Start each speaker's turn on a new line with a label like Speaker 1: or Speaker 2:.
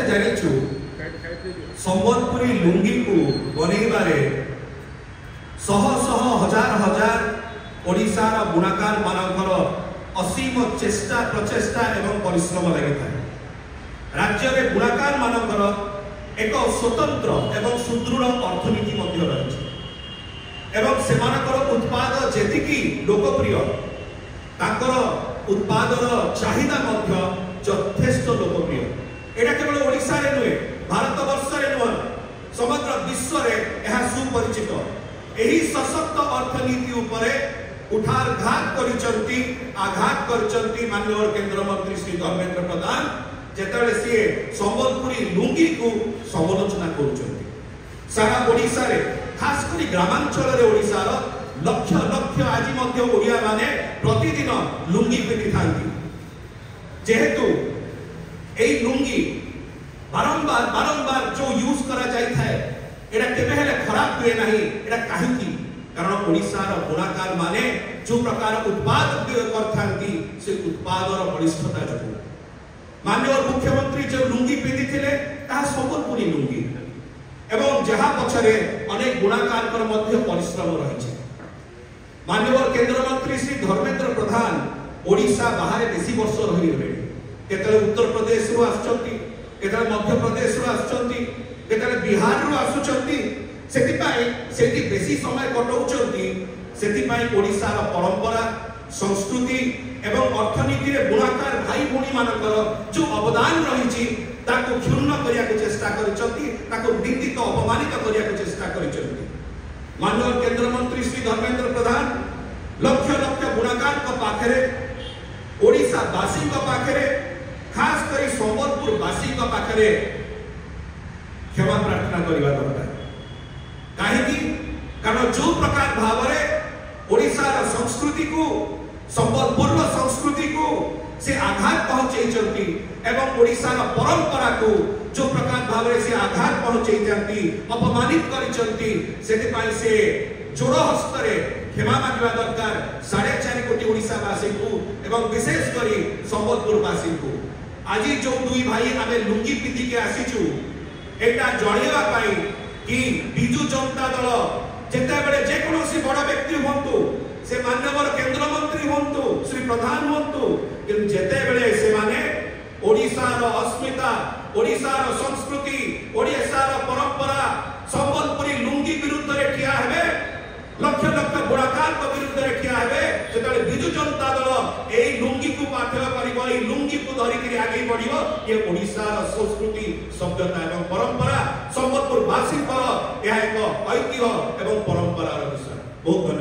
Speaker 1: जानिछु संबलपुरी लुंगी को बनैबारे शह शह हजार हजार ओडिशार बुणाकार मानकर असीम चेष्टा प्रचेष्टा एवं परिश्रम लगी था। राज्य में बुणाकार मानकर एक स्वतंत्र एवं सुदृढ़ अर्थनीति मध्य रही एवं सेमानकर उत्पाद जेतिकी लोकप्रिय ताकर उत्पादर चाहिदा मध्य यथेष्ट लोकप्रिय। एटा केवल ओडिशा रे नुहे भारत वर्ष रे नुह समग्र विश्व रे यह सुपरिचित। एही सशक्त अर्थनीति उपरे उठारघात करिसंती आघात करिसंती माननीय केंद्र मंत्री श्री धर्मेंद्र प्रधान जेतले सी संबलपुरी लुंगी को समालोचना करुचंती। सारा ओडिशा रे खास करी ग्रामांचल रे ओडिशा रो लक्ष लक्ष आज मध्य ओडिया माने प्रतिदिन लुंगी पिंधि थांती। जेहेतु एई लुंगी बारंबार बारंबार जो यूज करा जाई थाए एटा केबे हेले खराब हुए नाही। एटा काहेकि कारण ओडिशा रो बुणाकार माने जो प्रकार उत्पाद करथांती से उत्पादर बलिष्ठता जको माननीय मुख्यमंत्री जो लुंगी पिंधि थिले ता संबलपुरी लुंगी एवं जहाँ पछरे अनेक बुणाकार पर मध्य परिश्रम रही। माननीय केंद्र मंत्री श्री धर्मेंद्र प्रधान ओडिशा बाहर बेसी वर्ष रही गले। केतले उत्तर प्रदेश रु आछंती, केतले मध्य प्रदेश रु आछंती, केतले बिहार रु आछुचंती। सेति पाई सेति बेसी समय कटौचंती। सेति पाई ओडिशा रो परंपरा संस्कृति एवं अर्थनीति रे बुणाकार भाई भूणी मानकर जो अवदान रही ताको क्षुण्ण करिया को चेष्टा करिसंती, ताको निंदित अपमानित करिया को चेष्टा करिसंती। माननीय केंद्र मंत्री श्री धर्मेंद्र प्रधान लक्ष लक्ष बुणाकार को पाखरे ओडिशा वासी को पाखरे खास करी संबलपुर वासी को पाखरे क्षमा प्रार्थना करबा दरकार। काहेकि कारण जो प्रकार भावरे ओडिशा रा संस्कृति को संबलपुर संस्कृति को से आघात पहुंचैचंती एवं ओडिशा रा परंपरा को जो प्रकार भावरे से आघात पहुंचैचंती अपमानित करिसंती सेति पई से जोड़ हस्तरे क्षमा मांगवा दरकार 4.5 कोटी ओडिशावासी को एवं विशेष करी संबलपुरवासी को। आज जो दुई भाई आमे लुंगी पिंधि के आसीचु एटा जणेवा पाई कि बिजु जनता दल जेते बेले जे कोनोसी बड़ व्यक्ति होंतु से माननीय केंद्र मंत्री होंतु श्री प्रधान होंतु कि जेते बेले से माने ओडिशा रो अस्मिता ओडिशा रो संस्कृति ओडिशा रो परंपरा संबलपुरी लुंगी विरुद्ध रे ठिया हेबे लक्ष लक्ष बुणाकार को विरुद्ध रे ठिया हेबे सेतले बिजु जनता दल एई लुंगी को पाथेय करिवो एई लुंगी को धरि करी आगे बढ़िवो। ये ओडिशा रो संस्कृति सभ्यता एवं परंपरा संबलपुर वासी पर यह एक ऐतिह्य एवं परंपरा विषय। बहुत